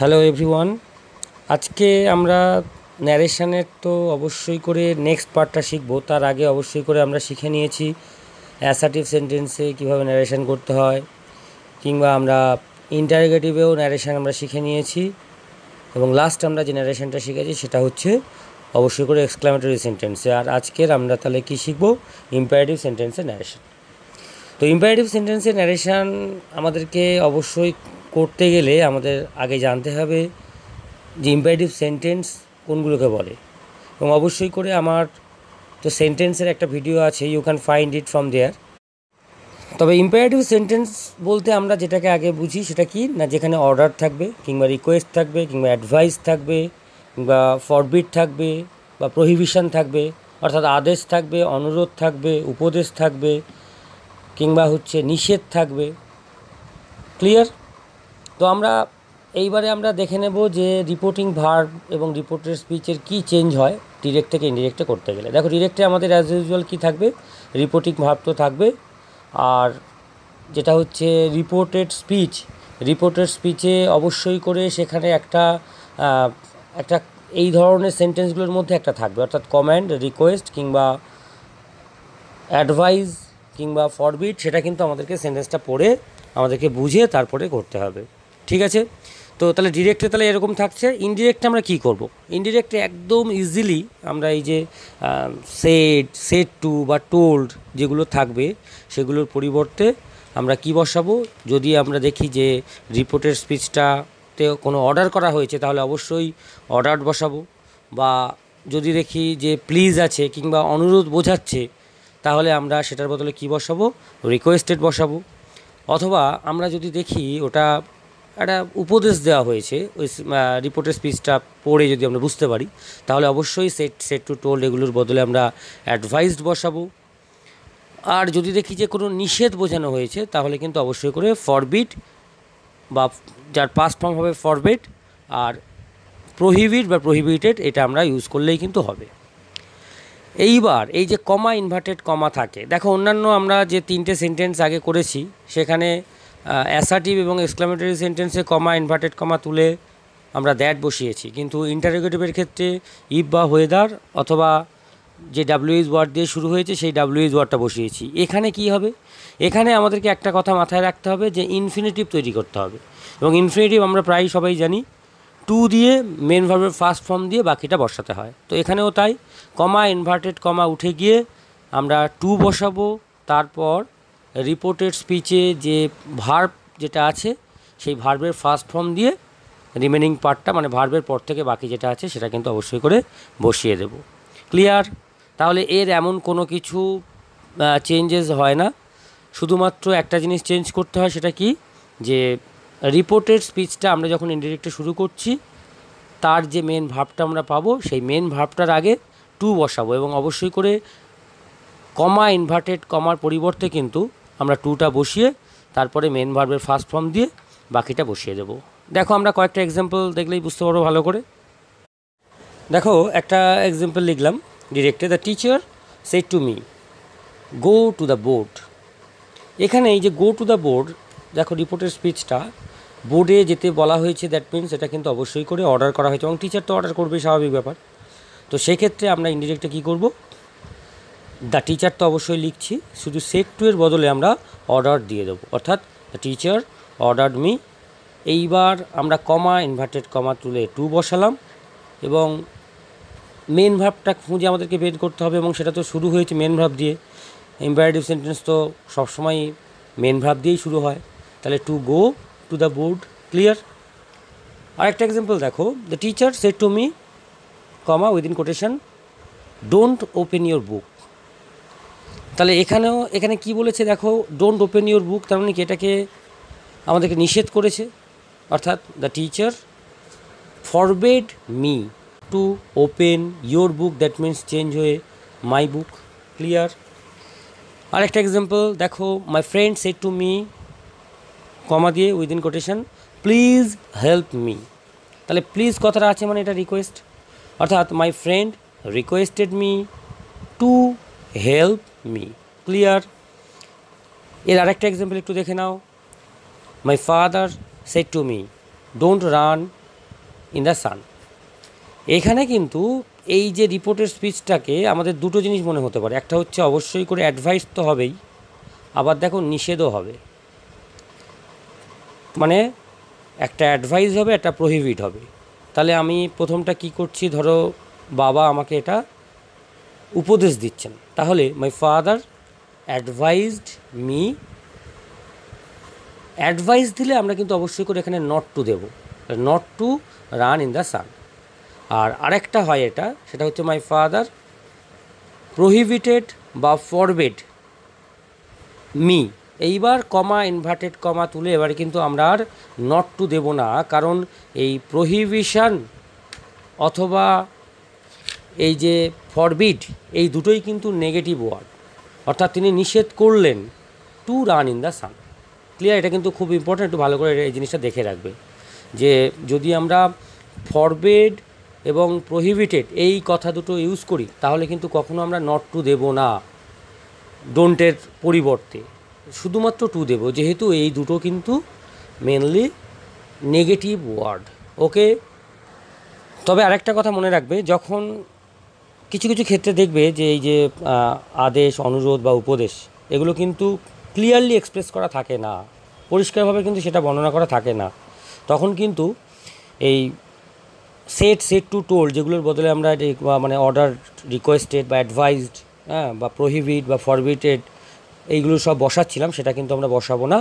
Hello everyone, আজকে আমরা ন্যারেশনের তো অবশ্যই করে নেক্সট পার্টটা শিখবো। তার আগে অবশ্যই করে আমরা শিখে নিয়েছি অ্যাসার্টিভ সেন্টেন্সে কীভাবে ন্যারেশন করতে হয়, কিংবা আমরা ইন্টারোগেটিভেও ন্যারেশন আমরা শিখে নিয়েছি। এবং লাস্ট আমরা যে ন্যারেশনটা শিখেছি সেটা হচ্ছে অবশ্যই করে এক্সক্লামেটরি সেন্টেন্সে। আর আজকের আমরা তাহলে কী শিখবো? ইম্পারেটিভ সেন্টেন্সের ন্যারেশন। তো ইম্পারেটিভ সেন্টেন্সের ন্যারেশন আমাদেরকে অবশ্যই করতে গেলে আমাদের আগে জানতে হবে যে ইম্পারেটিভ সেন্টেন্স কোনগুলোকে বলে। এবং অবশ্যই করে আমার তো সেন্টেন্সের একটা ভিডিও আছে, you can find it from there. তবে ইম্পারেটিভ সেন্টেন্স বলতে আমরা যেটাকে আগে বুঝি সেটা কি না, যেখানে অর্ডার থাকবে, কিংবা রিকোয়েস্ট থাকবে, কিংবা অ্যাডভাইস থাকবে, কিংবা ফরবিড থাকবে, বা প্রহিবিশন থাকবে, অর্থাৎ আদেশ থাকবে, অনুরোধ থাকবে, উপদেশ থাকবে, কিংবা হচ্ছে নিষেধ থাকবে। ক্লিয়ার? তো এইবারে আমরা দেখে নেব যে রিপোর্টিং ভার্ব এবং রিপোর্টের স্পিচের কী চেঞ্জ হয় ডিরেক্ট থেকে ইনডিরেক্টে করতে গেলে। দেখো, ডিরেক্টে আমাদের অ্যাজ ইউজুয়াল কী থাকবে? রিপোর্টিং ভার্ব তো থাকবে। আর যেটা হচ্ছে রিপোর্টেড স্পিচে অবশ্যই করে সেখানে একটা এই ধরনের সেন্টেন্সগুলোর মধ্যে একটা থাকবে, অর্থাৎ কমান্ড, রিকোয়েস্ট, কিংবা অ্যাডভাইস, কিংবা ফরবিড। সেটা কিন্তু আমাদেরকে সেন্টেন্সটা পড়ে আমাদেরকে বুঝে তারপরে করতে হবে। ঠিক আছে? তো তাহলে ডিরেক্টে তাহলে এরকম থাকছে। ইনডিরেক্টে আমরা কী করব? ইনডিরেক্টে একদম ইজিলি আমরা এই যে সেড টু বা টোল্ড যেগুলো থাকবে সেগুলোর পরিবর্তে আমরা কি বসাবো? যদি আমরা দেখি যে রিপোর্টের স্পিচটাতে কোনো অর্ডার করা হয়েছে তাহলে অবশ্যই অর্ডার বসাবো। বা যদি দেখি যে প্লিজ আছে কিংবা অনুরোধ বোঝাচ্ছে তাহলে আমরা সেটার বদলে কী বসাবো? রিকোয়েস্টেড বসাবো। অথবা আমরা যদি দেখি ওটা একটা উপদেশ দেওয়া হয়েছে, ওই রিপোর্টের স্পিচটা পড়ে যদি আমরা বুঝতে পারি তাহলে অবশ্যই সেট টু টোল্ড এগুলোর বদলে আমরা অ্যাডভাইসড বসাবো। আর যদি দেখি যে কোনো নিষেধ বোঝানো হয়েছে তাহলে কিন্তু অবশ্যই করে ফরবিড, বা যার পাস্ট ফর্ম হবে ফরবিড, আর প্রহিবিট বা প্রহিবিটেড এটা আমরা ইউজ করলেই কিন্তু হবে। এইবার এই যে কমা, ইনভার্টেড কমা থাকে, দেখো অন্যান্য আমরা যে তিনটে সেন্টেন্স আগে করেছি সেখানে অ্যাসার্টিভ এবং এক্সক্লামেটরি সেন্টেন্সে কমা, ইনভার্টেড কমা তুলে আমরা দ্যাট বসিয়েছি, কিন্তু ইন্টারোগেটিভের ক্ষেত্রে ইফ বা ওয়েদার অথবা যে ডাব্লিউএইচ ওয়ার্ড দিয়ে শুরু হয়েছে সেই ডাব্লিউএইচ ওয়ার্ডটা বসিয়েছি। এখানে কি হবে? এখানে আমাদেরকে একটা কথা মাথায় রাখতে হবে যে ইনফিনিটিভ তৈরি করতে হবে। এবং ইনফিনিটিভ আমরা প্রায় সবাই জানি টু দিয়ে মেন ভার্বের ফার্স্ট ফর্ম দিয়ে বাকিটা বসাতে হয়। তো এখানেও তাই, কমা, ইনভার্টেড কমা উঠে গিয়ে আমরা টু বসাবো। তারপর রিপোর্টেড স্পিচে যে ভার্ব যেটা আছে সেই ভার্বের ফার্স্ট ফর্ম দিয়ে রিমেনিং পার্টটা, মানে ভার্বের পর থেকে বাকি যেটা আছে সেটা কিন্তু অবশ্যই করে বসিয়ে দেব। ক্লিয়ার? তাহলে এর এমন কোনো কিছু চেঞ্জেস হয় না। শুধুমাত্র একটা জিনিস চেঞ্জ করতে হয়, সেটা কি? যে রিপোর্টেড স্পিচটা আমরা যখন ইনডিরেক্টে শুরু করছি তার যে মেন ভার্বটা আমরা পাবো সেই মেন ভার্বটার আগে টু বসাবো। এবং অবশ্যই করে কমা, ইনভার্টেড কমার পরিবর্তে কিন্তু আমরা টুটা বসিয়ে তারপরে মেন ভার্বের ফার্স্ট ফর্ম দিয়ে বাকিটা বসিয়ে দেবো। দেখো, আমরা কয়েকটা এক্সাম্পল দেখলেই বুঝতে পারবো ভালো করে। দেখো, একটা এক্সাম্পল লিখলাম ডিরেক্টে, the teacher said to me go to the board. এখানে এই যে গো টু দ্য বোর্ড, দেখো রিপোর্টের স্পিচটা বোর্ডে যেতে বলা হয়েছে, দ্যাট মিনস এটা কিন্তু অবশ্যই করে অর্ডার করা হয়েছে, এবং টিচার তো অর্ডার করবে, স্বাভাবিক ব্যাপার। তো সেক্ষেত্রে আমরা ইনডিরেক্টে কী করব? দ্য টিচার তো অবশ্যই লিখছি, শুধু সেড টু এর বদলে আমরা অর্ডার দিয়ে দেবো, অর্থাৎ দ্য টিচার অর্ডার্ড মি। এইবার আমরা কমা, ইনভার্টেড কমা তুলে টু বসালাম, এবং মেন ভার্বটা খুঁজে আমাদেরকে বের করতে হবে, এবং সেটা তো শুরু হয়েছে মেন ভার্ব দিয়ে। ইম্পারেটিভ সেন্টেন্স তো সবসময় মেন ভার্ব দিয়েই শুরু হয়। তাহলে to go to the board. Clear? আরেকটা এক্সাম্পল দেখো, the teacher said to me comma within quotation don't open your book. তাহলে এখানে কি বলেছে দেখো, ডোন্ট ওপেন ইউর বুক, তার মানে কি এটাকে আমাদেরকে নিষেধ করেছে, অর্থাৎ the teacher forbade me to open your book, that means change হয়ে মাই বুক। ক্লিয়ার? আরেকটা এক্সাম্পল দেখো, my friend said to me comma দিয়ে within quotation please help me. তাহলে প্লিজ কথাটা আছে মানে এটা রিকোয়েস্ট, অর্থাৎ my friend requested me to help me. Clear? এর আরেকটা এক্সাম্পল একটু দেখে নাও, my father said to me don't run in the sun. এখানে কিন্তু এই যে রিপোর্টের স্পিচটাকে আমাদের দুটো জিনিস মনে হতে পারে, একটা হচ্ছে অবশ্যই করে অ্যাডভাইস তো হবেই, আবার দেখো নিষেধও হবে। মানে একটা অ্যাডভাইস হবে, একটা প্রহিবিট হবে। তাহলে আমি প্রথমটা কি করছি, ধরো বাবা আমাকে এটা উপদেশ দিচ্ছেন, তাহলে my father advised me. Advice দিলে আমরা কিন্তু অবশ্যই করে এখানে নট টু দেবো, not to run in the sun. আর আরেকটা হয় এটা, সেটা হচ্ছে মাই ফাদার প্রহিবিটেড বা ফরবেড মি। এইবার কমা, ইনভার্টেড কমা তুলে এবারে কিন্তু আমরা আর নট টু দেবো না, কারণ এই প্রহিবিশন অথবা এই যে ফরবিড, এই দুটোই কিন্তু নেগেটিভ ওয়ার্ড, অর্থাৎ তিনি নিষেধ করলেন two run in the San. Clear? এটা কিন্তু খুব ইম্পর্ট্যান্ট, একটু ভালো করে এই জিনিসটা দেখে রাখবে যে যদি আমরা ফরবেড এবং প্রহিবিটেড এই কথা দুটো ইউজ করি, তাহলে কিন্তু কখনো আমরা নট টু দেবো না, ডোন্টের পরিবর্তে শুধুমাত্র টু দেবো, যেহেতু এই দুটো কিন্তু মেনলি নেগেটিভ ওয়ার্ড। ওকে? তবে আরেকটা কথা মনে রাখবে, যখন কিছু কিছু ক্ষেত্রে দেখবে যে এই যে আদেশ, অনুরোধ বা উপদেশ, এগুলো কিন্তু ক্লিয়ারলি এক্সপ্রেস করা থাকে না, পরিষ্কারভাবে কিন্তু সেটা বর্ণনা করা থাকে না, তখন কিন্তু এই সেট টু টোল্ড, যেগুলোর বদলে আমরা মানে অর্ডার, রিকোয়েস্টেড বা অ্যাডভাইসড, হ্যাঁ, বা প্রহিবিট বা ফরবিটেড, এইগুলো সব বসাচ্ছিলাম, সেটা কিন্তু আমরা বসাবো না।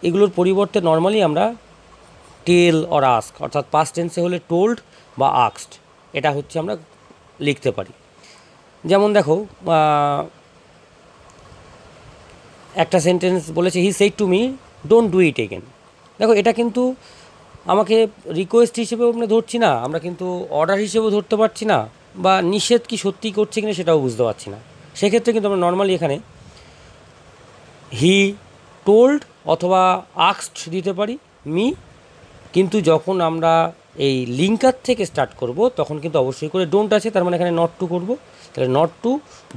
এগুলোর পরিবর্তে নর্মালি আমরা টেল অর আস্ক, অর্থাৎ পাস্ট টেন্সে হলে টোল্ড বা আস্কড, এটা হচ্ছে আমরা লিখতে পারি। যেমন দেখো একটা সেন্টেন্স বলেছে, he said to me don't do it again. দেখো এটা কিন্তু আমাকে রিকোয়েস্ট হিসেবেও আমরা ধরছি না, আমরা কিন্তু অর্ডার হিসেবেও ধরতে পারছি না, বা নিষেধ কি সত্যি করছে কিনা সেটাও বুঝতে পারছি না। সেক্ষেত্রে কিন্তু আমরা নর্মালি এখানে হি টোল্ড অথবা আস্কড দিতে পারি মি। কিন্তু যখন আমরা এই লিঙ্কার থেকে স্টার্ট করব, তখন কিন্তু অবশ্যই করে ডোন্ট আছে, তার মানে এখানে নট টু করব, তাহলে not to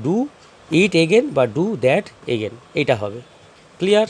do it again বা ডু দ্যাট এগেন, এইটা হবে। ক্লিয়ার?